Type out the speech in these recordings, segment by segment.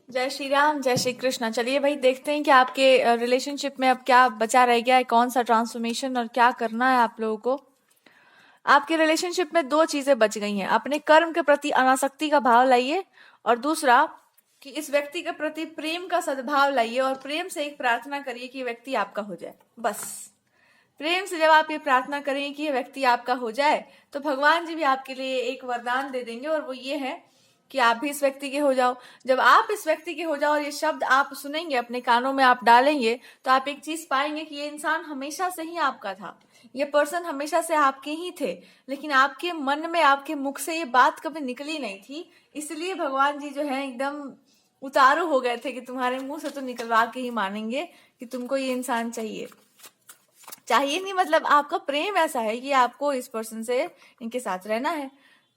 जय श्री राम, जय श्री कृष्णा। चलिए भाई, देखते हैं कि आपके रिलेशनशिप में अब क्या बचा रह गया है, कौन सा ट्रांसफॉर्मेशन और क्या करना है आप लोगों को। आपके रिलेशनशिप में दो चीजें बच गई हैं। अपने कर्म के प्रति अनासक्ति का भाव लाइए, और दूसरा कि इस व्यक्ति के प्रति प्रेम का सद्भाव लाइए, और प्रेम से एक प्रार्थना करिए कि ये व्यक्ति आपका हो जाए। बस प्रेम से जब आप ये प्रार्थना करेंगे कि ये व्यक्ति आपका हो जाए, तो भगवान जी भी आपके लिए एक वरदान दे देंगे, और वो ये है कि आप भी इस व्यक्ति के हो जाओ। जब आप इस व्यक्ति के हो जाओ और ये शब्द आप सुनेंगे, अपने कानों में आप डालेंगे, तो आप एक चीज पाएंगे कि ये इंसान हमेशा से ही आपका था, ये पर्सन हमेशा से आपके ही थे, लेकिन आपके मन में, आपके मुख से ये बात कभी निकली नहीं थी। इसलिए भगवान जी जो है एकदम उतारू हो गए थे कि तुम्हारे मुंह से तो निकलवा के ही मानेंगे कि तुमको ये इंसान चाहिए। चाहिए नहीं मतलब आपका प्रेम ऐसा है कि आपको इस पर्सन से, इनके साथ रहना है।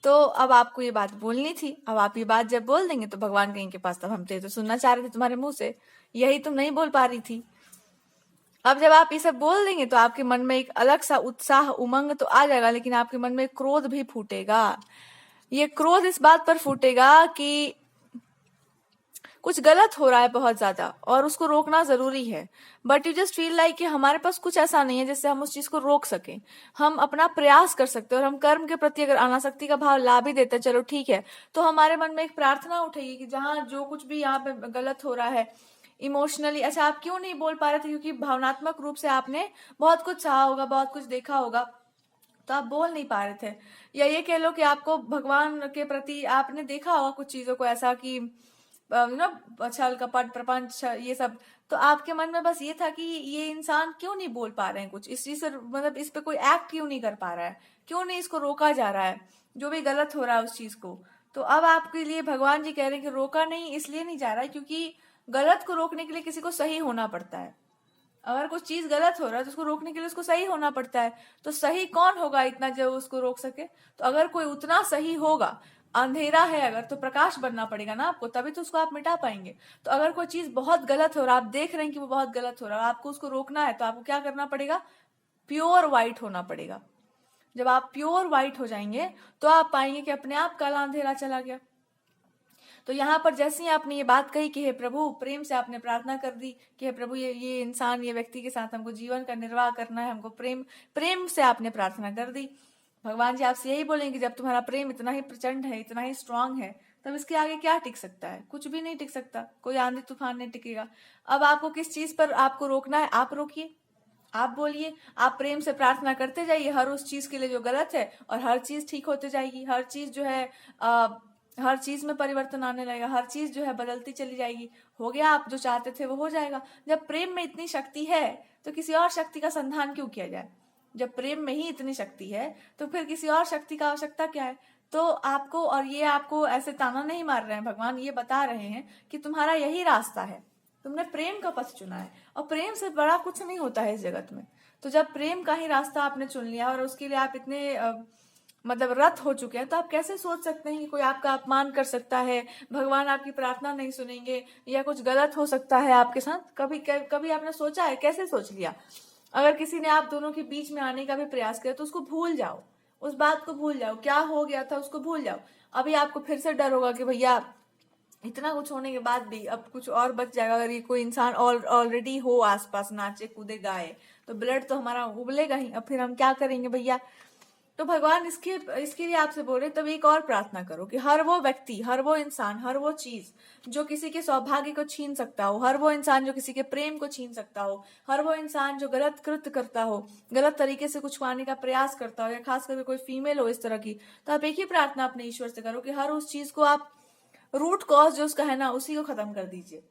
तो अब आपको ये बात बोलनी थी। अब आप ये बात जब बोल देंगे तो भगवान कहेंगे के पास, तब हम तो सुनना चाह रहे थे तुम्हारे मुंह से, यही तुम नहीं बोल पा रही थी। अब जब आप ये सब बोल देंगे तो आपके मन में एक अलग सा उत्साह, उमंग तो आ जाएगा, लेकिन आपके मन में क्रोध भी फूटेगा। ये क्रोध इस बात पर फूटेगा कि कुछ गलत हो रहा है बहुत ज्यादा, और उसको रोकना जरूरी है। But you just feel like कि हमारे पास कुछ ऐसा नहीं है जिससे हम उस चीज को रोक सकें। हम अपना प्रयास कर सकते हैं, और हम कर्म के प्रति अगर अनासक्ति का भाव ला भी देते, चलो ठीक है, तो हमारे मन में एक प्रार्थना उठेगी कि जहाँ जो कुछ भी यहाँ पे गलत हो रहा है इमोशनली, अच्छा आप क्यों नहीं बोल पा रहे थे, क्योंकि भावनात्मक रूप से आपने बहुत कुछ सहा होगा, बहुत कुछ देखा होगा, तो आप बोल नहीं पा रहे थे। या ये कह लो कि आपको भगवान के प्रति आपने देखा होगा कुछ चीजों को ऐसा कि छल कपट प्रपंच ये सब, तो आपके मन में बस ये था कि ये इंसान क्यों नहीं बोल पा रहे हैं कुछ, इस चीज से मतलब इस पे कोई एक्ट क्यों नहीं कर पा रहा है, क्यों नहीं इसको रोका जा रहा है, जो भी गलत हो रहा है उस चीज को। तो अब आपके लिए भगवान जी कह रहे हैं कि रोका नहीं इसलिए नहीं जा रहा है क्योंकि गलत को रोकने के लिए किसी को सही होना पड़ता है। अगर कुछ चीज गलत हो रहा है तो उसको रोकने के लिए उसको सही होना पड़ता है। तो सही कौन होगा इतना जो उसको रोक सके? तो अगर कोई उतना सही होगा, अंधेरा है अगर, तो प्रकाश बनना पड़ेगा ना आपको, तभी तो उसको आप मिटा पाएंगे। तो अगर कोई चीज बहुत गलत हो रहा है, आप देख रहे हैं कि वो बहुत गलत हो रहा है, आपको उसको रोकना है, तो आपको क्या करना पड़ेगा? प्योर व्हाइट होना पड़ेगा। जब आप प्योर व्हाइट हो जाएंगे तो आप पाएंगे कि अपने आप काला अंधेरा चला गया। तो यहाँ पर जैसे ही आपने ये बात कही कि हे प्रभु, प्रेम से आपने प्रार्थना कर दी कि हे प्रभु ये इंसान, ये व्यक्ति के साथ हमको जीवन का निर्वाह करना है, हमको प्रेम प्रेम से आपने प्रार्थना कर दी। भगवान जी आपसे यही बोलेंगे, जब तुम्हारा प्रेम इतना ही प्रचंड है, इतना ही स्ट्रांग है, तब इसके आगे क्या टिक सकता है? कुछ भी नहीं टिक सकता, कोई आंधी तूफान नहीं टिकेगा। अब आपको किस चीज पर आपको रोकना है, आप रोकिए, आप बोलिए, आप प्रेम से प्रार्थना करते जाइए हर उस चीज के लिए जो गलत है, और हर चीज ठीक होते जाएगी। हर चीज जो है हर चीज में परिवर्तन आने लगेगा, हर चीज जो है बदलती चली जाएगी। हो गया, आप जो चाहते थे वो हो जाएगा। जब प्रेम में इतनी शक्ति है तो किसी और शक्ति का संधान क्यों किया जाए? जब प्रेम में ही इतनी शक्ति है तो फिर किसी और शक्ति का आवश्यकता क्या है? तो आपको, और ये आपको ऐसे ताना नहीं मार रहे हैं भगवान, ये बता रहे हैं कि तुम्हारा यही रास्ता है, तुमने प्रेम का पथ चुना है, और प्रेम से बड़ा कुछ नहीं होता है इस जगत में। तो जब प्रेम का ही रास्ता आपने चुन लिया और उसके लिए आप इतने मतलब रत हो चुके हैं, तो आप कैसे सोच सकते हैं कि कोई आपका अपमान कर सकता है, भगवान आपकी प्रार्थना नहीं सुनेंगे, या कुछ गलत हो सकता है आपके साथ? कभी कभी आपने सोचा है? कैसे सोच लिया? अगर किसी ने आप दोनों के बीच में आने का भी प्रयास किया तो उसको भूल जाओ, उस बात को भूल जाओ, क्या हो गया था उसको भूल जाओ। अभी आपको फिर से डर होगा कि भैया इतना कुछ होने के बाद भी अब कुछ और बच जाएगा, अगर ये कोई इंसान ऑलरेडी हो आसपास, नाचे कूदे गाए, तो ब्लड तो हमारा उबलेगा ही, अब फिर हम क्या करेंगे भैया? तो भगवान इसके लिए आपसे बोल रहे, तब एक और प्रार्थना करो कि हर वो व्यक्ति, हर वो इंसान, हर वो चीज जो किसी के सौभाग्य को छीन सकता हो, हर वो इंसान जो किसी के प्रेम को छीन सकता हो, हर वो इंसान जो गलत कृत्य करता हो, गलत तरीके से कुछ पाने का प्रयास करता हो, या खास करके कोई फीमेल हो इस तरह की, तो आप एक ही प्रार्थना अपने ईश्वर से करो कि हर उस चीज को आप, रूट कॉज जो उसका है ना, उसी को खत्म कर दीजिए।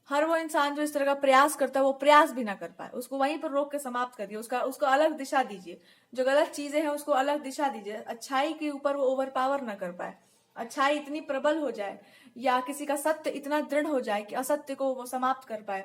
हर वो इंसान जो इस तरह का प्रयास करता है वो प्रयास भी ना कर पाए, उसको वहीं पर रोक के समाप्त कर दिए, उसको अलग दिशा दीजिए। जो गलत चीजें हैं उसको अलग दिशा दीजिए, अच्छाई के ऊपर वो ओवर पावर ना कर पाए, अच्छाई इतनी प्रबल हो जाए, या किसी का सत्य इतना दृढ़ हो जाए कि असत्य को वो समाप्त कर पाए।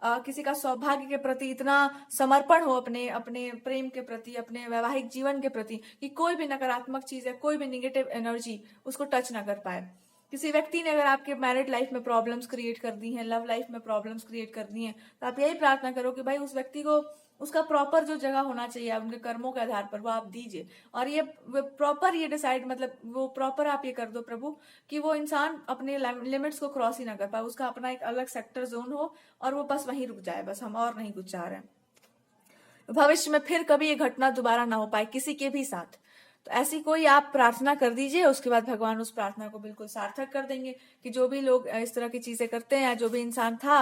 किसी का सौभाग्य के प्रति इतना समर्पण हो, अपने अपने प्रेम के प्रति, अपने वैवाहिक जीवन के प्रति, कि कोई भी नकारात्मक चीज है, कोई भी निगेटिव एनर्जी उसको टच ना कर पाए। किसी व्यक्ति ने अगर आपके मैरिड लाइफ में प्रॉब्लम्स क्रिएट कर दी हैं, लव लाइफ में प्रॉब्लम्स क्रिएट कर दी हैं, तो आप यही प्रार्थना करो कि भाई उस व्यक्ति को उसका प्रॉपर जो जगह होना चाहिए उनके कर्मों के आधार पर वो आप दीजिए। और ये प्रॉपर ये डिसाइड मतलब वो प्रॉपर आप ये कर दो प्रभु कि वो इंसान अपने लिमिट्स को क्रॉस ही ना कर पाए, उसका अपना एक अलग सेक्टर जोन हो और वो बस वहीं रुक जाए, बस हम और नहीं कुछ चाह रहे हैं। भविष्य में फिर कभी ये घटना दोबारा ना हो पाए किसी के भी साथ। तो ऐसी कोई आप प्रार्थना कर दीजिए, उसके बाद भगवान उस प्रार्थना को बिल्कुल सार्थक कर देंगे कि जो भी लोग इस तरह की चीजें करते हैं या जो भी इंसान था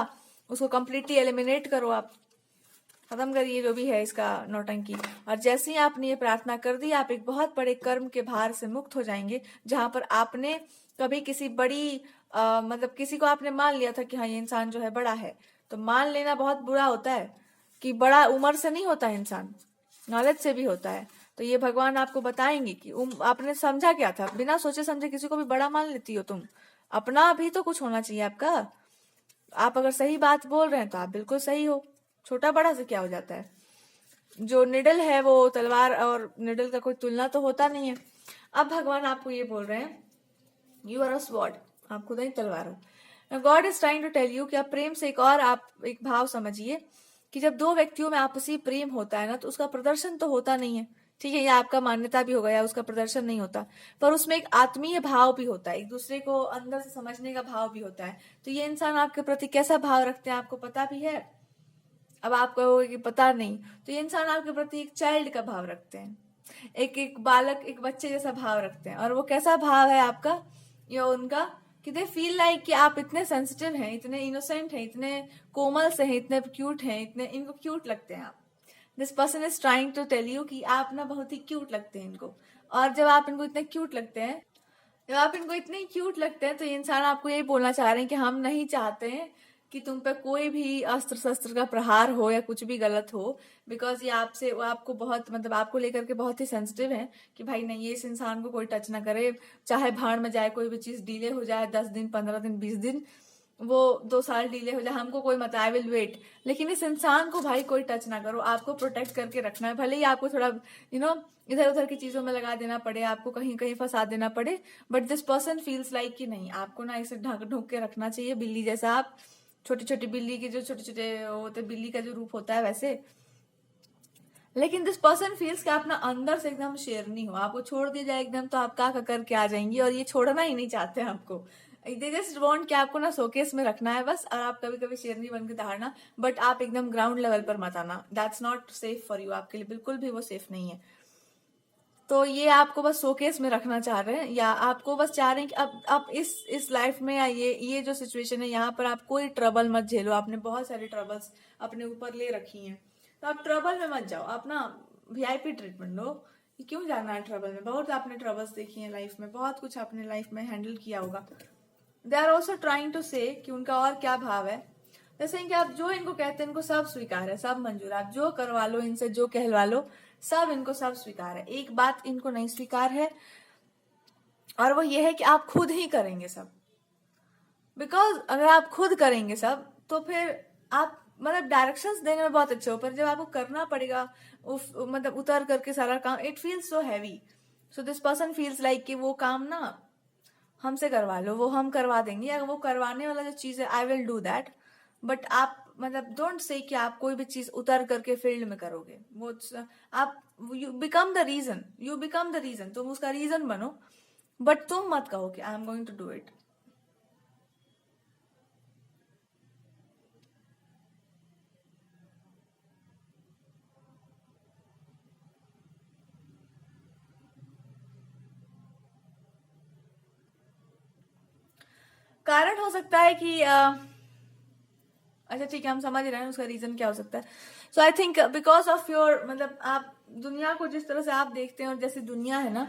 उसको कंप्लीटली एलिमिनेट करो, आप खत्म करिए जो भी है इसका नौटंकी। और जैसे ही आपने ये प्रार्थना कर दी, आप एक बहुत बड़े कर्म के भार से मुक्त हो जाएंगे, जहां पर आपने कभी किसी बड़ी मतलब किसी को आपने मान लिया था कि हाँ ये इंसान जो है बड़ा है। तो मान लेना बहुत बुरा होता है कि बड़ा उम्र से नहीं होता है, इंसान नॉलेज से भी होता है। तो ये भगवान आपको बताएंगे कि आपने समझा क्या था, बिना सोचे समझे किसी को भी बड़ा मान लेती हो तुम, अपना भी तो कुछ होना चाहिए आपका। आप अगर सही बात बोल रहे हैं तो आप बिल्कुल सही हो, छोटा बड़ा से क्या हो जाता है। जो निडल है वो तलवार और निडल का कोई तुलना तो होता नहीं है। अब भगवान आपको ये बोल रहे हैं यू आर अ स्वॉर्ड, आप खुद ही तलवार हो। God is trying to tell you कि आप प्रेम से एक और आप एक भाव समझिए कि जब दो व्यक्तियों में आपसी प्रेम होता है ना तो उसका प्रदर्शन तो होता नहीं है, ठीक है, या आपका मान्यता भी होगा या उसका प्रदर्शन नहीं होता, पर उसमें एक आत्मीय भाव भी होता है, एक दूसरे को अंदर से समझने का भाव भी होता है। तो ये इंसान आपके प्रति कैसा भाव रखते हैं आपको पता भी है। अब आप कहोगे कि पता नहीं, तो ये इंसान आपके प्रति एक चाइल्ड का भाव रखते हैं, एक बालक एक बच्चे जैसा भाव रखते हैं। और वो कैसा भाव है आपका या उनका कि दे फील लाइक कि आप इतने सेंसिटिव हैं, इतने इनोसेंट हैं, इतने कोमल से हैं, इतने क्यूट हैं, इतने इनको क्यूट लगते हैं आप। This person is trying to tell you कि आप ना बहुत ही क्यूट लगते हैं इनको। और जब आप इनको इतने क्यूट लगते हैं, जब आप इनको इतने क्यूट लगते हैं, तो ये इंसान आपको यही बोलना चाह रहे हैं कि हम नहीं चाहते हैं कि तुम पे कोई भी अस्त्र शस्त्र का प्रहार हो या कुछ भी गलत हो। बिकॉज ये आपसे वो आपको बहुत मतलब आपको लेकर के बहुत ही सेंसिटिव है कि भाई नहीं ये इस इंसान को कोई टच ना करे, चाहे भाड़ में जाए, कोई भी चीज डिले हो जाए 10 दिन 15 दिन 20 दिन, वो 2 साल डिले हो जाए, हमको कोई मत, आई विल वेट, लेकिन इस इंसान को भाई कोई टच ना करो, आपको प्रोटेक्ट करके रखना है। भले ही आपको थोड़ा इधर उधर की चीजों में लगा देना पड़े, आपको कहीं कहीं फंसा देना पड़े, but this person feels like कि नहीं आपको ना इसे ढक ढूक के रखना चाहिए, बिल्ली जैसा। आप छोटी छोटी बिल्ली के जो छोटे छोटे होते बिल्ली का जो रूप होता है वैसे। लेकिन दिस पर्सन फील्स कि आप ना अंदर से एकदम शेरनी हो, आपको छोड़ दिया जाए एकदम तो आप का करके आ जाएंगी, और ये छोड़ना ही नहीं चाहते आपको। दे जस्ट वांट कि आपको ना शोकेस में रखना है बस, और आप कभी कभी शेरनी बन के दहाड़ना, बट आप एकदम ग्राउंड लेवल पर मत आना, that's not safe for you, आपके लिए बिल्कुल भी वो सेफ नहीं है। तो ये आपको बस शोकेस में रखना चाह रहे हैं, या आपको बस चाह रहे हैं कि अब इस लाइफ में या ये जो सिचुएशन है यहाँ पर आप कोई ट्रबल मत झेलो। आपने बहुत सारी ट्रबल्स अपने ऊपर ले रखी हैं, तो आप ट्रबल में मत जाओ, आप ना वीआईपी ट्रीटमेंट लो। क्यों जाना है ट्रबल में, बहुत आपने ट्रबल्स देखी है लाइफ में, बहुत कुछ आपने लाइफ में हैंडल किया होगा। They are also trying to say कि उनका और क्या भाव है, जैसे कि आप जो इनको कहते हैं इनको सब स्वीकार है, सब मंजूर है, आप जो करवा लो इनसे, जो कहलवा लो, सब इनको सब स्वीकार है। एक बात इनको नहीं स्वीकार है, और वो ये है कि आप खुद ही करेंगे सब। बिकॉज अगर आप खुद करेंगे सब तो फिर आप मतलब डायरेक्शंस देने में बहुत अच्छे हो, पर जब आपको करना पड़ेगा मतलब उतर करके सारा काम, it feels so heavy. So this person feels like कि वो काम ना हमसे करवा लो, वो हम करवा देंगे, अगर वो करवाने वाला जो चीज है I will do that, but आप मतलब डोंट से कि आप कोई भी चीज उतर करके फील्ड में करोगे। वो आप यू बिकम द रीजन, तुम उसका रीजन बनो, बट तुम मत कहो कि I am going to do it. कारण हो सकता है कि अच्छा ठीक है हम समझ रहे हैं उसका रीजन क्या हो सकता है। So I think because of your मतलब आप दुनिया को जिस तरह से आप देखते हैं और जैसे दुनिया है ना,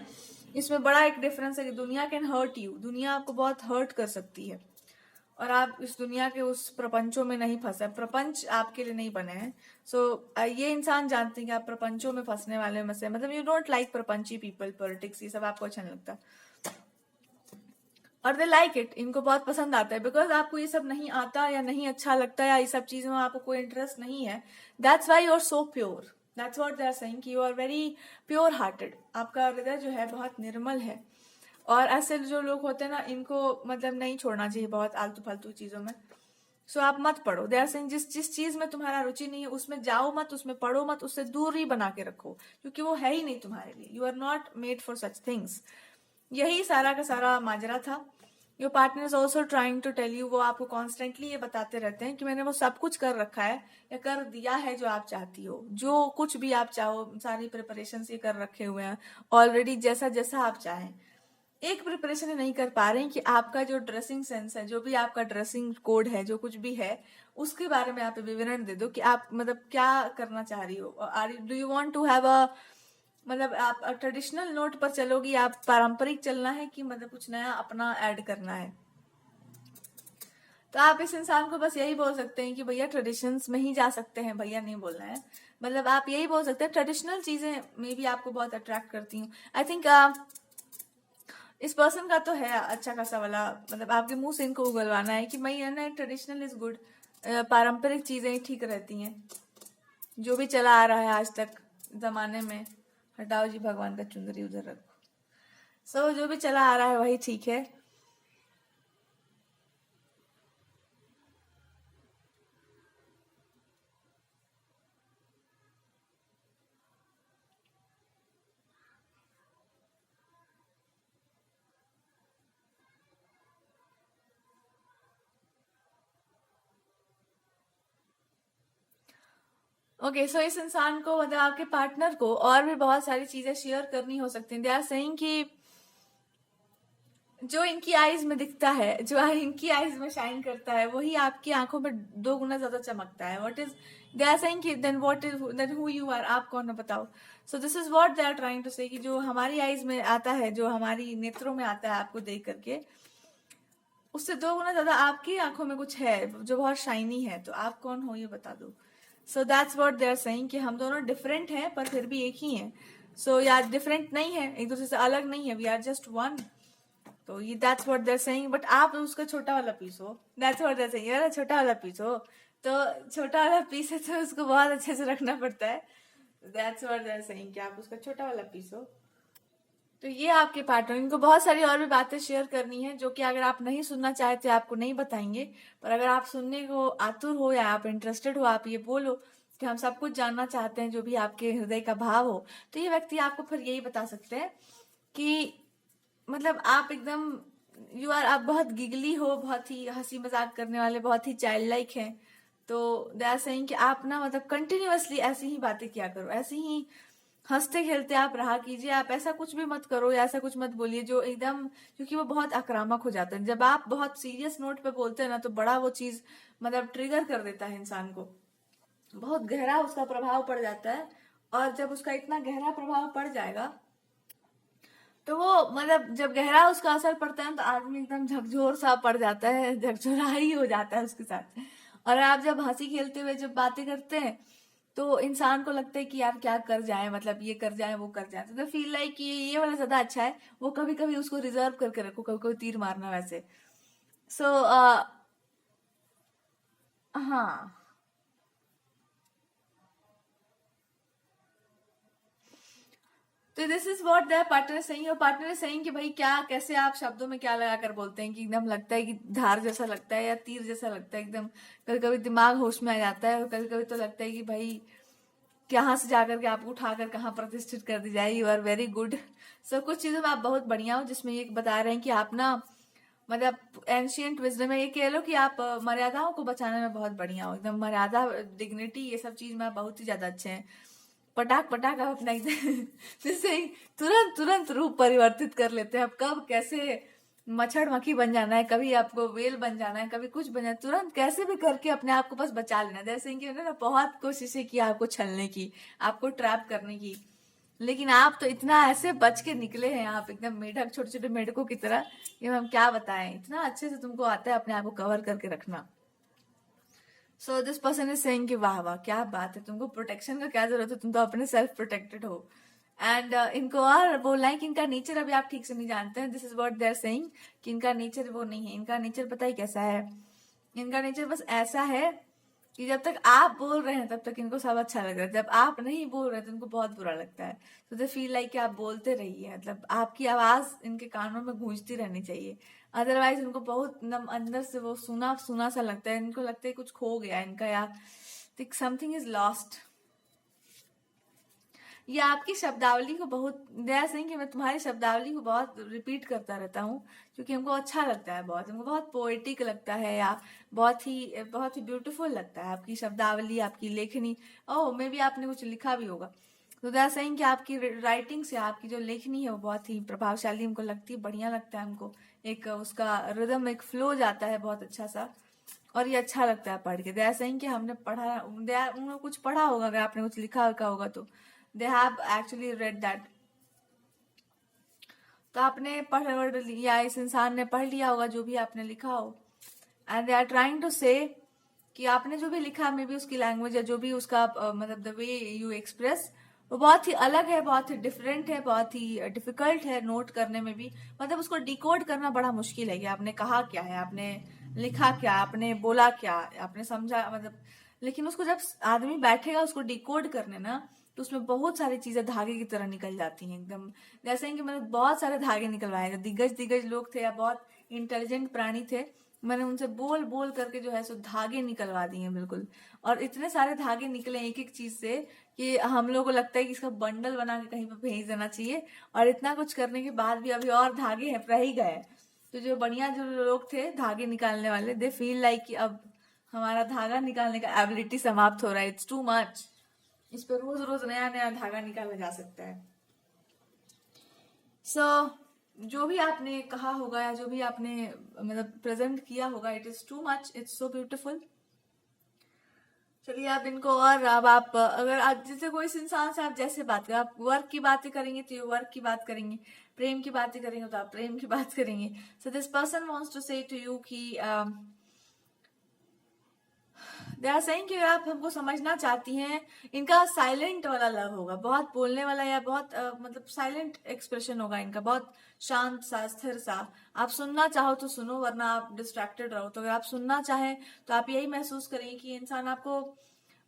इसमें बड़ा एक डिफरेंस है कि दुनिया कैन हर्ट यू, दुनिया आपको बहुत हर्ट कर सकती है, और आप इस दुनिया के उस प्रपंचों में नहीं फंसे, प्रपंच आपके लिए नहीं बने हैं। सो ये इंसान जानते हैं कि आप प्रपंचों में फंसने वाले में से, मतलब यू डोंट लाइक प्रपंची पीपल, पॉलिटिक्स ये सब आपको अच्छा नहीं लगता, और दे लाइक इट, इनको बहुत पसंद आता है। बिकॉज आपको ये सब नहीं आता या नहीं अच्छा लगता या ये सब चीजों में आपको कोई इंटरेस्ट नहीं है, that's why you are so pure, that's what they are saying कि you are very pure hearted, आपका हृदय जो है बहुत निर्मल है। और ऐसे जो लोग होते हैं ना, इनको मतलब नहीं छोड़ना चाहिए बहुत आलतू फालतू चीजों में। सो आप मत पढ़ो। दे आर सेइंग जिस जिस चीज में तुम्हारा रुचि नहीं है उसमें जाओ मत, उसमें पढ़ो मत, उससे दूरी बना के रखो, क्योंकि वो है ही नहीं तुम्हारे लिए। You are not made for such things. यही सारा का सारा माजरा था। Your partner is also trying to tell you, वो आपको कॉन्स्टेंटली ये बताते रहते हैं कि मैंने वो सब कुछ कर रखा है या कर दिया है जो आप चाहती हो, जो कुछ भी आप चाहो, सारी प्रिपरेशन ये कर रखे हुए हैं ऑलरेडी, जैसा जैसा आप चाहें। एक प्रिपरेशन नहीं कर पा रहे हैं कि आपका जो ड्रेसिंग सेंस है, जो भी आपका ड्रेसिंग कोड है, जो कुछ भी है, उसके बारे में आप विवरण दे दो कि आप मतलब क्या करना चाह रही हो। Or do you want to have a, मतलब आप ट्रेडिशनल नोट पर चलोगी, आप पारंपरिक चलना है, कि मतलब कुछ नया अपना ऐड करना है। तो आप इस इंसान को बस यही बोल सकते हैं कि भैया ट्रेडिशंस में ही जा सकते हैं, भैया नहीं बोलना है। मतलब आप यही बोल सकते हैं, ट्रेडिशनल चीजें मे भी आपको बहुत अट्रैक्ट करती हूँ। आई थिंक इस पर्सन का तो है अच्छा खासा वाला, मतलब आपके मुंह से इनको उगलवाना है कि मैं ना ट्रेडिशनल इज गुड, पारंपरिक चीजें ठीक रहती हैं, जो भी चला आ रहा है आज तक जमाने में। हटाओ जी भगवान का चुंदरी उधर रखो। सो जो भी चला आ रहा है वही ठीक है। ओके सो इस इंसान को, मतलब आपके पार्टनर को, और भी बहुत सारी चीजें शेयर करनी हो सकती हैं। दे आर सेइंग कि जो इनकी आईज में दिखता है, जो इनकी आईज में शाइन करता है, वही आपकी आंखों में 2 गुना ज्यादा चमकता है। What is they are saying कि then what is then who you are, आप कौन हो बताओ। So this is what they are trying to say, कि जो हमारी आईज में आता है, जो हमारी नेत्रों में आता है आपको देख करके, उससे 2 गुना ज्यादा आपकी आंखों में कुछ है जो बहुत शाइनी है। तो आप कौन हो ये बता दो। So that's what they are saying कि हम दोनों डिफरेंट हैं पर फिर भी एक ही हैं। सो यार डिफरेंट नहीं है, एक दूसरे से अलग नहीं है, वी आर जस्ट वन। तो ये that's what they are saying. But आप उसका छोटा वाला पीस हो। That's what they are saying, यार छोटा वाला पीस हो। तो छोटा वाला पीस है तो उसको बहुत अच्छे से रखना पड़ता है। That's what they are saying कि आप उसका छोटा वाला पीस हो। तो ये आपके पार्टनर, इनको बहुत सारी और भी बातें शेयर करनी है, जो कि अगर आप नहीं सुनना चाहते आपको नहीं बताएंगे। पर अगर आप सुनने को आतुर हो या आप इंटरेस्टेड हो, आप ये बोलो कि हम सब कुछ जानना चाहते हैं, जो भी आपके हृदय का भाव हो, तो ये व्यक्ति आपको फिर यही बता सकते हैं कि मतलब आप एकदम आप बहुत गिगली हो, बहुत ही हंसी मजाक करने वाले, बहुत ही चाइल्ड लाइक हैं। तो दे आर सेइंग कि आप ना मतलब कंटिन्यूअसली ऐसी ही बातें किया करो, ऐसे ही हंसते खेलते आप रहा कीजिए। आप ऐसा कुछ भी मत करो या ऐसा कुछ मत बोलिए जो एकदम, क्योंकि वो बहुत आक्रामक हो जाता है। जब आप बहुत सीरियस नोट पे बोलते हैं ना, तो बड़ा वो चीज मतलब ट्रिगर कर देता है इंसान को, बहुत गहरा उसका प्रभाव पड़ जाता है। और जब उसका इतना गहरा प्रभाव पड़ जाएगा, तो वो मतलब जब गहरा उसका असर पड़ता है तो आदमी एकदम झकझोर सा पड़ जाता है, झकझोरा ही हो जाता है उसके साथ। और आप जब हंसी खेलते हुए जब बातें करते हैं, तो इंसान को लगता है कि यार क्या कर जाए, मतलब ये कर जाए वो कर जाए, तो फील लाइक कि ये वाला ज्यादा अच्छा है। वो कभी कभी उसको रिजर्व करके रखो, कभी कभी तीर मारना वैसे। सो हाँ। तो this is what there partner saying. और पार्टनर सेइंग कि भाई क्या, कैसे आप शब्दों में क्या लगा कर बोलते हैं कि एकदम लगता है कि धार जैसा लगता है या तीर जैसा लगता है एकदम। कभी कभी दिमाग होश में आ जाता है, और कभी कभी तो लगता है कि भाई कहाँ से जाकर के आपको उठाकर कहाँ प्रतिष्ठित कर दी जाए। You are very good. So कुछ चीजों में आप बहुत बढ़िया हो, जिसमें ये बता रहे हैं कि आप ना मतलब एंशियंट विजडम में ये कह लो कि आप मर्यादाओं को बचाने में बहुत बढ़िया हो, एकदम मर्यादा, डिग्निटी, ये सब चीज में आप बहुत ही ज्यादा अच्छे हैं। पटाख पटाख आप अपना जैसे ही तुरंत तुरंत रूप परिवर्तित कर लेते हैं। आप कब कैसे मच्छर मक्खी बन जाना है, कभी आपको वेल बन जाना है, कभी कुछ बन जाना है, तुरंत कैसे भी करके अपने आप को बस बचा लेना। जैसे कि उन्होंने बहुत कोशिशें की आपको छलने की, आपको ट्रैप करने की, लेकिन आप तो इतना ऐसे बच के निकले हैं, आप एकदम मेढक, छोटे छोटे मेढकों की तरह। ये हम क्या बताएं, इतना अच्छे से तुमको आता है अपने आप को कवर करके रखना। सो दिस पर्सन इज सेइंग कि वाह वाह क्या बात है, तुमको प्रोटेक्शन का क्या जरूरत है, तुम तो अपने सेल्फ प्रोटेक्टेड हो। एंड इनको और बोलना है कि इनका नेचर अभी आप ठीक से नहीं जानते हैं। This is what they are saying कि इनका नेचर वो नहीं है। इनका नेचर पता ही कैसा है, इनका नेचर बस ऐसा है कि जब तक आप बोल रहे हैं तब तक इनको सब अच्छा लग रहा है, जब आप नहीं बोल रहे तो इनको बहुत बुरा लगता है। तो दे फील लाइक कि आप बोलते रहिए, मतलब आपकी आवाज इनके कानों में गूंजती रहनी चाहिए। अदरवाइज इनको बहुत एकदम अंदर से वो सुना सुना सा लगता है, इनको लगता है कुछ खो गया इनका, या समथिंग इज लॉस्ट। ये आपकी शब्दावली को बहुत, दया सिंह कि मैं तुम्हारी शब्दावली को बहुत रिपीट करता रहता हूँ, क्योंकि हमको अच्छा लगता है, बहुत हमको बहुत पोएटिक लगता है, या बहुत ही ब्यूटीफुल लगता है आपकी शब्दावली, आपकी लेखनी। ओह, मे भी आपने कुछ लिखा भी होगा। तो दया सिंह कि आपकी राइटिंग से आपकी जो लेखनी है वो बहुत ही प्रभावशाली हमको लगती है, बढ़िया लगता है हमको। एक उसका रिदम, एक फ्लो जाता है बहुत अच्छा सा, और ये अच्छा लगता है पढ़ के। दया सिंह कि हमने पढ़ा, दया उन्होंने कुछ पढ़ा होगा, अगर आपने कुछ लिखा होगा तो they have actually read that. तो आपने पढ़ लिया, इस इंसान ने पढ़ लिया होगा जो भी आपने लिखा हो, and they are trying to say कि आपने जो भी लिखा, मे बी उसकी लैंग्वेज या जो भी उसका मतलब द वे यू एक्सप्रेस, वो बहुत ही अलग है, बहुत ही डिफरेंट है, बहुत ही डिफिकल्ट है नोट करने में भी। मतलब उसको डिकोड करना बड़ा मुश्किल है कि आपने कहा क्या है, आपने लिखा क्या, आपने बोला क्या, आपने समझा, मतलब। लेकिन उसको जब आदमी बैठेगा उसको डिकोड करने ना, तो उसमें बहुत सारी चीजें धागे की तरह निकल जाती हैं एकदम। जैसे कि मैंने बहुत सारे धागे निकलवाए थे, दिग्गज दिग्गज लोग थे या बहुत इंटेलिजेंट प्राणी थे, मैंने उनसे बोल बोल करके जो है सो धागे निकलवा दिए बिल्कुल। और इतने सारे धागे निकले एक एक चीज से कि हम लोग को लगता है कि इसका बंडल बना के कहीं पर भेज देना चाहिए। और इतना कुछ करने के बाद भी अभी और धागे हैं, रह ही गए। तो जो बढ़िया जो लोग थे धागे निकालने वाले, दे फील लाइक कि अब हमारा धागा निकालने का एबिलिटी समाप्त हो रहा है, इट्स टू मच, इस पर रोज रोज नया नया धागा निकाला जा सकता है। सो जो भी आपने कहा होगा या जो भी आपने मतलब प्रेजेंट किया होगा, it is too much, it's so beautiful. चलिए आप इनको, और अब आप अगर आज जैसे कोई इंसान से आप जैसे बात करें, आप वर्क की बातें करेंगे तो ये वर्क की बात करेंगे, प्रेम की बातें करेंगे तो आप प्रेम की बात करेंगे। So this person wants to say to you कि दे आर सेइंग कि अगर आप हमको समझना चाहती हैं, इनका साइलेंट वाला लव होगा, बहुत बोलने वाला या बहुत मतलब साइलेंट एक्सप्रेशन होगा इनका, बहुत शांत सा, स्थिर सा। आप सुनना चाहो तो सुनो, वरना आप डिस्ट्रैक्टेड रहो। तो अगर आप सुनना चाहें तो आप यही महसूस करेंगे कि इंसान आपको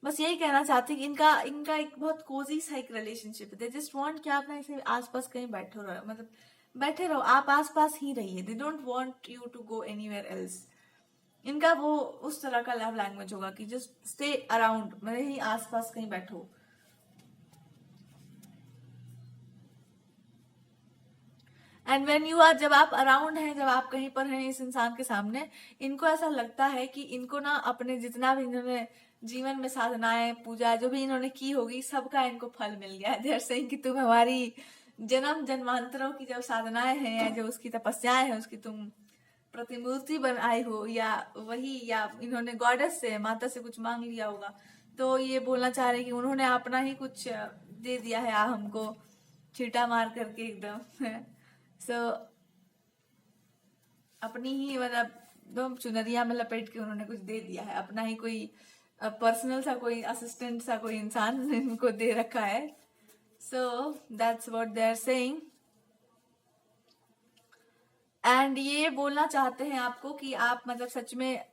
बस यही कहना चाहते हैं कि इनका इनका एक बहुत कोजी सा एक रिलेशनशिप है। दे जस्ट वांट कि आप ना इसे आसपास कहीं बैठे रहो, मतलब बैठे रहो, आप आसपास ही रहिए। They don't want you to go anywhere else. इनका वो उस तरह का लव लैंग्वेज होगा कि जस्ट स्टे अराउंड, मेरे ही आसपास कहीं बैठो। एंड वेन यू आर, जब आप अराउंड हैं, जब आप कहीं पर हैं इस इंसान के सामने, इनको ऐसा लगता है कि इनको ना अपने जितना भी इन्होंने जीवन में साधनाएं, पूजा जो भी इन्होंने की होगी, सबका इनको फल मिल गया है। देयर सेइंग कि तुम हमारी जन्म जन्मांतरों की जो साधनाएं हैं या जो उसकी तपस्याएं हैं, उसकी तुम प्रतिमूर्ति बनाई हो, या वही, या इन्होंने गॉडेस से, माता से कुछ मांग लिया होगा। तो ये बोलना चाह रहे हैं कि उन्होंने अपना ही कुछ दे दिया है हमको, छीटा मार करके एकदम। सो अपनी ही मतलब दो चुनरिया में लपेट के उन्होंने कुछ दे दिया है, अपना ही कोई पर्सनल सा कोई असिस्टेंट सा कोई इंसान इनको दे रखा है। So that's what they are saying. And ये बोलना चाहते हैं आपको कि आप मतलब सच में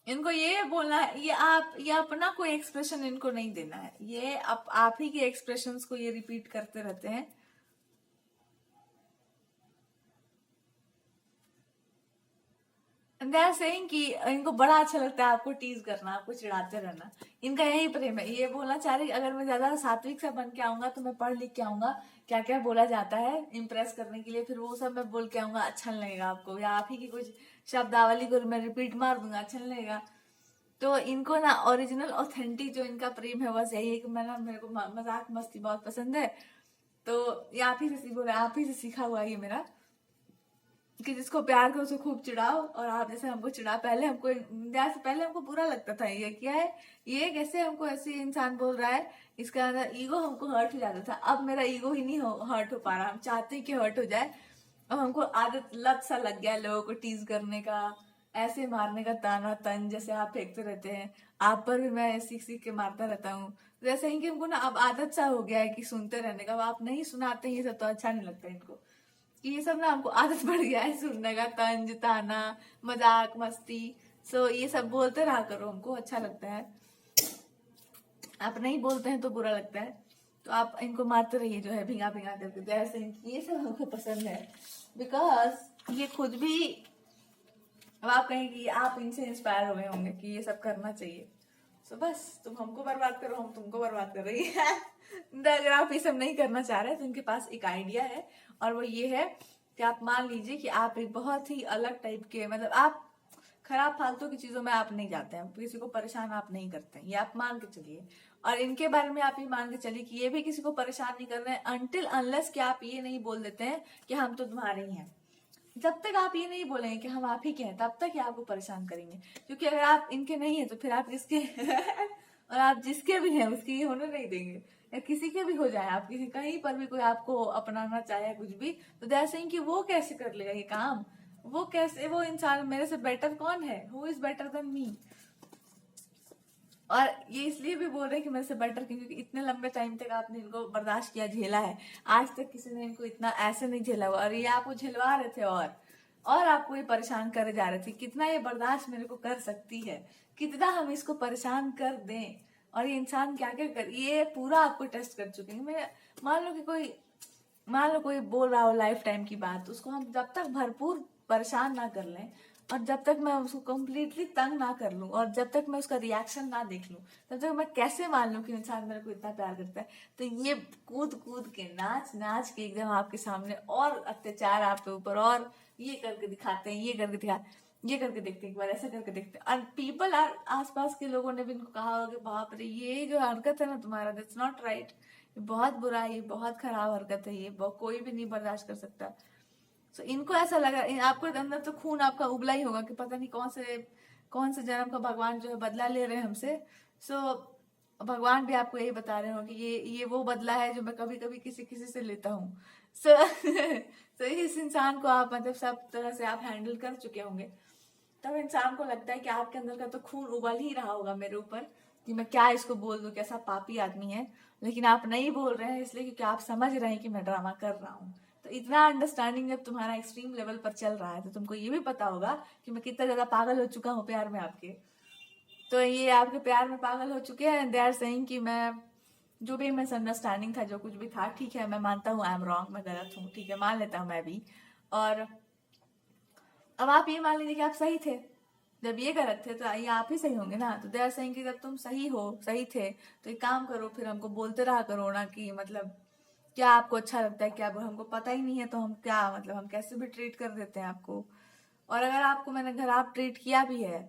इनको ये बोलना है, ये अपना कोई एक्सप्रेशन इनको नहीं देना है, ये आप ही के एक्सप्रेशंस को ये रिपीट करते रहते हैं। दे आर सेइंग कि इनको बड़ा अच्छा लगता है आपको टीज करना, आपको चिढ़ाते रहना, इनका यही प्रेम है। ये बोलना चाह रही अगर मैं ज्यादा सात्विक सा बन के आऊंगा तो मैं पढ़ लिख के आऊंगा क्या क्या बोला जाता है इम्प्रेस करने के लिए, फिर वो सब मैं बोल के आऊंगा, अच्छा नहीं लगेगा आपको, या आप ही की कुछ शब्दावली को मैं रिपीट मार दूंगा, अच्छा नहीं लगेगा। तो इनको ना ओरिजिनल ऑथेंटिक जो इनका प्रेम है बस यही है कि मैं ना, मेरे को मजाक मस्ती बहुत पसंद है। तो ये आप ही से बोला, आप ही से सीखा हुआ ये मेरा, कि जिसको प्यार करो उसे खूब चिढ़ाओ। और आप जैसे हमको चिढ़ा, पहले हमको जैसे पहले हमको बुरा लगता था, ये क्या है, ये कैसे हमको ऐसे इंसान बोल रहा है, इसका ईगो हमको हर्ट हो जाता था। अब मेरा ईगो ही नहीं हर्ट हो पा रहा, हम चाहते हैं कि हर्ट हो जाए। अब हमको आदत लत सा लग गया है लोगों को टीज करने का, ऐसे मारने का ताना तन जैसे आप फेंकते रहते हैं, आप पर भी मैं सीख सीख के मारता रहता हूँ। जैसे ही कि उनको ना अब आदत सा हो गया है कि सुनते रहने का, अब आप नहीं सुनाते ये सब तो अच्छा नहीं लगता इनको, कि ये सब ना हमको आदत पड़ गया है सुनने का, तंज ताना मजाक मस्ती। सो ये सब बोलते रहा करो, हमको अच्छा लगता है। आप नहीं बोलते हैं तो बुरा लगता है, तो आप इनको मारते रहिए जो है भिंगा भिंगा करके, तो ऐसे ये सब हमको पसंद है। बिकॉज ये खुद भी, अब आप कहें कि आप इनसे इंस्पायर हुए होंगे कि ये सब करना चाहिए। सो बस तुम हमको बर्बाद करो, हम तुमको बर्बाद कर रही है। अगर आप ये सब नहीं करना चाह रहे तो उनके पास एक आइडिया है, और वो ये है कि आप मान लीजिए कि आप एक बहुत ही अलग टाइप के, मतलब आप खराब फालतू की चीजों में आप नहीं जाते हैं, किसी को परेशान आप नहीं करते हैं, ये आप मान के चलिए। और इनके बारे में आप ये मान के चलिए कि ये भी किसी को परेशान नहीं कर रहे हैं, अनटिल अनलेस कि आप ये नहीं बोल देते हैं कि हम तो तुम्हारे ही हैं। जब तक आप ये नहीं बोलेंगे कि हम आप ही के हैं, तब तक ये आपको परेशान करेंगे। क्योंकि अगर आप इनके नहीं है तो फिर आप किसके और आप जिसके भी हैं उसके ये होने नहीं देंगे। या किसी के भी हो जाए, आप किसी कहीं पर भी कोई आपको अपनाना चाहे कुछ भी, तो जैसे ही कि वो कैसे कर लेगा ये काम, वो कैसे, वो इंसान मेरे से बेटर कौन है, who is better than me. और ये इसलिए भी बोल रहे हैं कि मेरे से बेटर, क्योंकि इतने लंबे टाइम तक आपने इनको बर्दाश्त किया, झेला है। आज तक किसी ने इनको इतना ऐसे नहीं झेला हुआ, और ये आपको झेलवा रहे थे और आपको ये परेशान करे जा रहे थे। कितना ये बर्दाश्त मेरे को कर सकती है, कितना हम इसको परेशान कर दें, और ये इंसान क्या क्या कर, ये पूरा आपको टेस्ट कर चुके हैं। मैं मान लो कोई बोल रहा हो लाइफ टाइम की बात, उसको हम जब तक भरपूर परेशान ना कर लें, और जब तक मैं उसको कम्प्लीटली तंग ना कर लूं, और जब तक मैं उसका रिएक्शन ना देख लूं, तब तक मैं कैसे मान लूं कि इंसान मेरे को इतना प्यार करता है। तो ये कूद कूद के नाच नाच के एकदम आपके सामने और अत्याचार आपके ऊपर, और ये करके दिखाते हैं, ये करके देखते हैं, एक बार ऐसा करके देखते हैं। और पीपल आर, आसपास के लोगों ने भी इनको कहा होगा कि बाप रे, ये जो हरकत है ना तुम्हारा, दैट्स नॉट राइट, ये बहुत बुरा है, ये बहुत खराब हरकत है, ये कोई भी नहीं बर्दाश्त कर सकता। सो इनको ऐसा लगा, आपको अंदर तो खून आपका उबला ही होगा कि पता नहीं कौन से जन्म का भगवान जो है बदला ले रहे हैं हमसे। सो भगवान भी आपको यही बता रहे हो कि ये वो बदला है जो मैं कभी कभी किसी किसी से लेता हूँ। सो तो इस इंसान को आप मतलब सब तरह से आप हैंडल कर चुके होंगे, तब इंसान को लगता है कि आपके अंदर का तो खून उबल ही रहा होगा मेरे ऊपर, कि मैं क्या इसको बोल दूं, कैसा पापी आदमी है। लेकिन आप नहीं बोल रहे हैं इसलिए क्योंकि आप समझ रहे हैं कि मैं ड्रामा कर रहा हूँ। तो इतना अंडरस्टैंडिंग जब तुम्हारा एक्सट्रीम लेवल पर चल रहा है, तो तुमको ये भी पता होगा कि मैं कितना ज्यादा पागल हो चुका हूँ प्यार में आपके। तो ये आपके प्यार में पागल हो चुके हैं, दे आर सेइंग कि मैं जो भी मिसअंडरस्टैंडिंग था, जो कुछ भी था, ठीक है मैं मानता हूँ आई एम रॉन्ग, मैं गलत हूँ, ठीक है मान लेता हूँ मैं भी। और अब आप ये मान लीजिए कि आप सही थे, जब ये गलत थे तो ये आप ही सही होंगे ना। तो दे आर सेइंग कि जब तुम सही थे तो एक काम करो, फिर हमको बोलते रहा करो ना कि मतलब क्या आपको अच्छा लगता है, क्या हमको पता ही नहीं है, तो हम क्या मतलब हम कैसे भी ट्रीट कर देते हैं आपको। और अगर आपको मैंने खराब ट्रीट किया भी है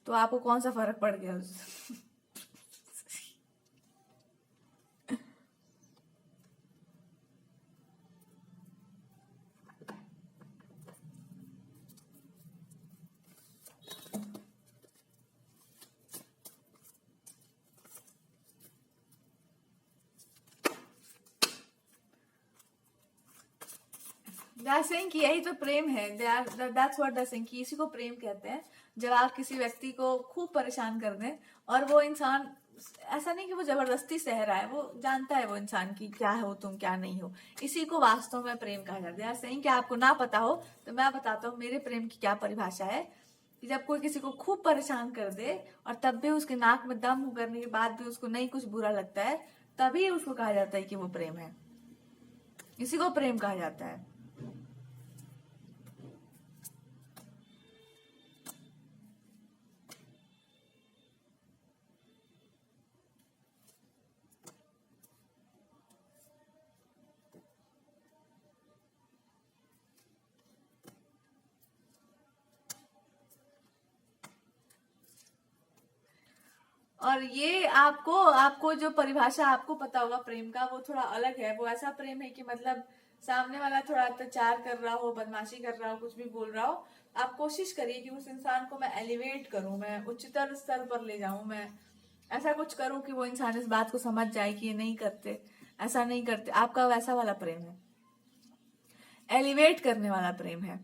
तो आपको कौन सा फर्क पड़ गया उस कि यही तो प्रेम है, दैट्स व्हाट दैट्स कि इसी को प्रेम कहते हैं। जब आप किसी व्यक्ति को खूब परेशान कर दें, और वो इंसान, ऐसा नहीं कि वो जबरदस्ती सह रहा है, वो जानता है वो इंसान की क्या हो तुम क्या नहीं हो, इसी को वास्तव में प्रेम कहा जाता है। सही कि आपको ना पता हो तो मैं बताता हूँ मेरे प्रेम की क्या परिभाषा है, कि जब कोई किसी को खूब परेशान कर दे और तब भी उसके नाक में दम करने के बाद भी उसको नहीं कुछ बुरा लगता है, तभी उसको कहा जाता है कि वो प्रेम है, इसी को प्रेम कहा जाता है। और ये आपको आपको जो परिभाषा आपको पता होगा प्रेम का, वो थोड़ा अलग है। वो ऐसा प्रेम है कि मतलब सामने वाला थोड़ा अत्याचार कर रहा हो, बदमाशी कर रहा हो, कुछ भी बोल रहा हो, आप कोशिश करिए कि उस इंसान को मैं एलिवेट करूं, मैं उच्चतर स्तर पर ले जाऊं, मैं ऐसा कुछ करूं कि वो इंसान इस बात को समझ जाए कि ये नहीं करते, ऐसा नहीं करते। आपका वैसा वाला प्रेम है, एलिवेट करने वाला प्रेम है।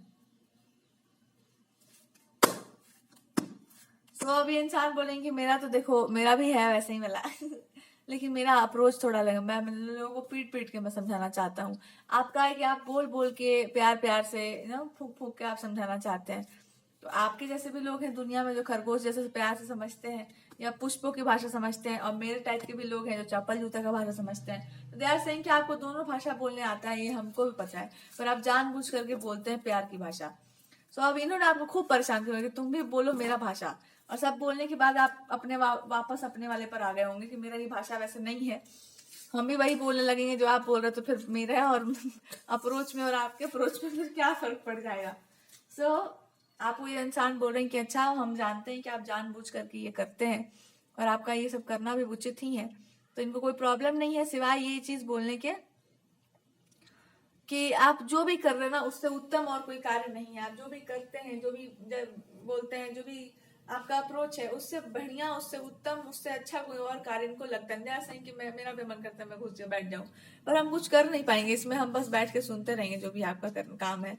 तो अभी इंसान बोलेंगे मेरा तो देखो मेरा भी है वैसे ही वाला लेकिन मेरा अप्रोच थोड़ा लगा, मैं लोगों को पीट पीट के मैं समझाना चाहता हूँ। आपका है कि आप बोल बोल के प्यार प्यार से फूक फूक के आप समझाना चाहते हैं। तो आपके जैसे भी लोग हैं दुनिया में जो खरगोश जैसे प्यार से समझते हैं या पुष्पों की भाषा समझते हैं, और मेरे टाइप के भी लोग हैं जो चप्पल जूता का भाषा समझते हैं। तो दे आर सेइंग कि आपको दोनों भाषा बोलने आता है, ये हमको भी पता है, पर आप जानबूझ करके बोलते हैं प्यार की भाषा। सो अब इन्होंने आपको खूब परेशान किया कि तुम भी बोलो मेरा भाषा, और सब बोलने के बाद आप अपने वापस अपने वाले पर आ गए होंगे कि मेरा ये भाषा वैसे नहीं है, हम भी वही बोलने लगेंगे जो आप बोल रहे, तो फिर मेरा और अप्रोच में और आपके अप्रोच में फिर क्या फर्क पड़ जाएगा। सो आपको ये इंसान बोल रहे हैं कि अच्छा हम जानते हैं कि आप जानबूझ करके ये करते हैं और आपका ये सब करना भी उचित ही है, तो इनको कोई प्रॉब्लम नहीं है सिवाय ये चीज बोलने के कि आप जो भी कर रहे हैं ना उससे उत्तम और कोई कार्य नहीं है। आप जो भी करते हैं, जो भी बोलते हैं, जो भी आपका अप्रोच है, उससे बढ़िया, उससे उत्तम, उससे अच्छा कोई और कार्य इनको लगता है। जैसे कि मेरा भी मन करता है मैं घुस के बैठ जाऊं, पर हम कुछ कर नहीं पाएंगे इसमें, हम बस बैठ के सुनते रहेंगे जो भी आपका काम है।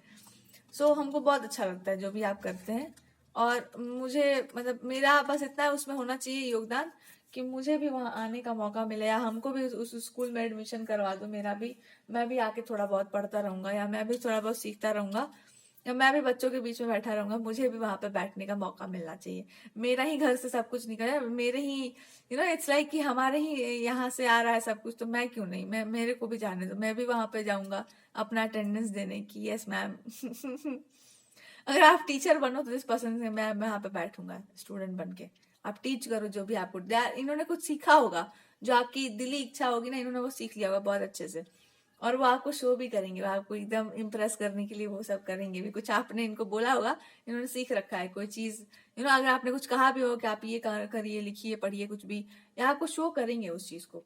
सो हमको बहुत अच्छा लगता है जो भी आप करते हैं, और मुझे मतलब मेरा बस इतना उसमें होना चाहिए योगदान कि मुझे भी वहां आने का मौका मिले, या हमको भी उस स्कूल में एडमिशन करवा दो मेरा भी, मैं भी आके थोड़ा बहुत पढ़ता रहूंगा, या मैं भी थोड़ा बहुत सीखता रहूंगा, या मैं भी बच्चों के बीच में बैठा रहूंगा, मुझे भी वहां पे बैठने का मौका मिलना चाहिए। मेरा ही घर से सब कुछ निकला, मेरे ही इट्स लाइक कि हमारे ही यहाँ से आ रहा है सब कुछ, तो मैं क्यों नहीं, मैं मेरे को भी जाने दो, मैं भी वहां पे जाऊंगा अपना अटेंडेंस देने की, यस मैम अगर आप टीचर बनो तो जिस पसंद से मैं वहां पे बैठूंगा स्टूडेंट बन के। आप टीच करो जो भी आपको, इन्होंने कुछ सीखा होगा, जो आपकी दिली इच्छा होगी ना, इन्होंने वो सीख लिया होगा बहुत अच्छे से, और वो आपको शो भी करेंगे, वो आपको एकदम इम्प्रेस करने के लिए वो सब करेंगे भी। कुछ आपने इनको बोला होगा, इन्होंने सीख रखा है कोई चीज, अगर आपने कुछ कहा भी हो कि आप ये करिए, लिखिए, पढ़िए कुछ भी, या आपको शो करेंगे उस चीज को,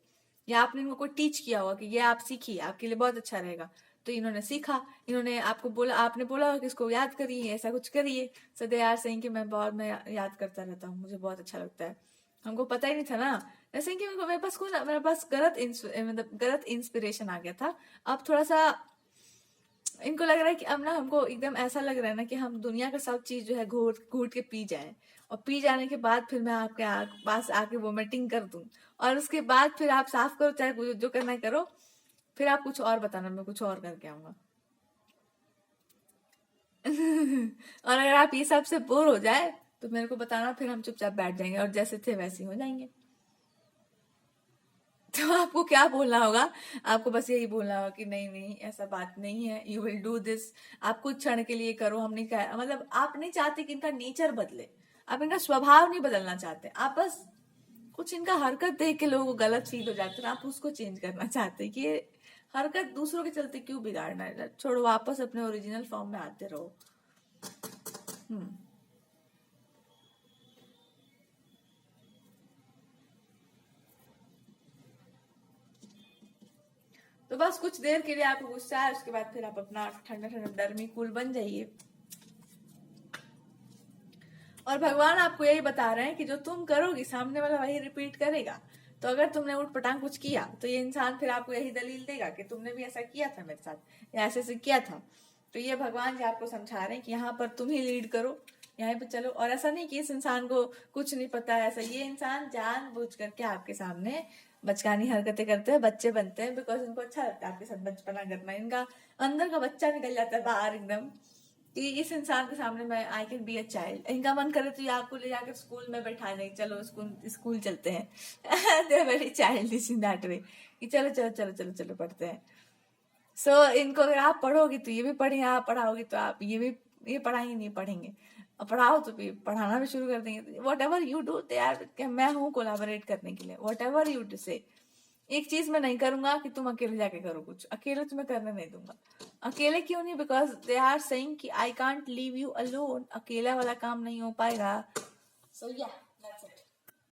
या आपने इनको कोई टीच किया होगा कि ये आप सीखिए, आपके लिए बहुत अच्छा रहेगा, तो इन्होंने सीखा, इन्होंने आपको बोला, आपने बोला होगा कि इसको याद करिए, ऐसा कुछ करिए। सो दे आर सेइंग कि मैं याद करता रहता हूँ, मुझे बहुत अच्छा लगता है। हमको पता ही नहीं था ना, जैसे कि मेरे पास मतलब गलत इंस्पिरेशन आ गया था। अब थोड़ा सा इनको लग रहा है कि अब ना हमको एकदम ऐसा लग रहा है ना कि हम दुनिया का सब चीज जो है घूट घूट के पी जाए, और पी जाने के बाद फिर मैं आपके पास आके वोमिटिंग कर दूं, और उसके बाद फिर आप साफ करो, चाहे जो करना है करो, फिर आप कुछ और बताना, मैं कुछ और करके आऊंगा और अगर आप ये सब से बोर हो जाए तो मेरे को बताना, फिर हम चुपचाप बैठ जाएंगे और जैसे थे वैसे ही हो जाएंगे। तो आपको क्या बोलना होगा, आपको बस यही बोलना होगा कि नहीं नहीं ऐसा बात नहीं है, यू विल डू दिस, आप कुछ क्षण के लिए करो, हम नहीं कह मतलब आप नहीं चाहते कि इनका नेचर बदले, आप इनका स्वभाव नहीं बदलना चाहते, आप बस कुछ इनका हरकत देख के लोगों को गलत फील हो जाता है, आप उसको चेंज करना चाहते हैं कि ये हरकत दूसरों के चलते क्यों बिगाड़ना है, छोड़ो, वापस अपने ओरिजिनल फॉर्म में आते रहो। हम्म तो बस कुछ देर के लिए आपको गुस्सा है, उसके बाद फिर आप अपना ठंडा ठंडा डरमी कूल बन जाइए। और भगवान आपको यही बता रहे हैं कि जो तुम करोगी सामने वाला वही रिपीट करेगा। तो अगर तुमने उठ पटांग कुछ किया तो ये इंसान फिर आपको यही दलील देगा कि तुमने भी ऐसा किया था मेरे साथ, या ऐसे ऐसे किया था। तो ये भगवान जी आपको समझा रहे हैं कि यहाँ पर तुम ही लीड करो, यहाँ पे चलो। और ऐसा नहीं कि इस इंसान को कुछ नहीं पता है, ऐसा ये इंसान जानबूझ करके आपके सामने बचकानी हरकतें करते हैं, बच्चे बनते हैं, बिकॉज इनको अच्छा लगता है आपके साथ बचपना करना, इनका अंदर का बच्चा निकल जाता है बाहर एकदम कि इस इंसान के सामने मैं I can be a child. इनका मन करे तो ये आपको ले जाकर स्कूल में बैठा दें, चलो स्कूल स्कूल चलते हैं they are very childish in that way कि चलो चलो चलो चलो चलो पढ़ते हैं। सो इनको अगर आप पढ़ोगे तो ये भी पढ़ेंगे, आप पढ़ाओगे तो आप ये पढ़ाएंगे नहीं पढ़ेंगे, और पढ़ाओ तो भी पढ़ाना भी शुरू कर देंगे। Whatever you do they are, मैं हूँ कोलाबोरेट करने के लिए, वट एवर यू डू से। एक चीज मैं नहीं करूंगा कि तुम अकेले जाके करो कुछ, अकेले तुम्हें करने नहीं दूंगा। अकेले क्यों नहीं, बिकॉज दे आर सेइंग कि I can't leave you alone, अकेला वाला काम नहीं हो पाएगा। सो या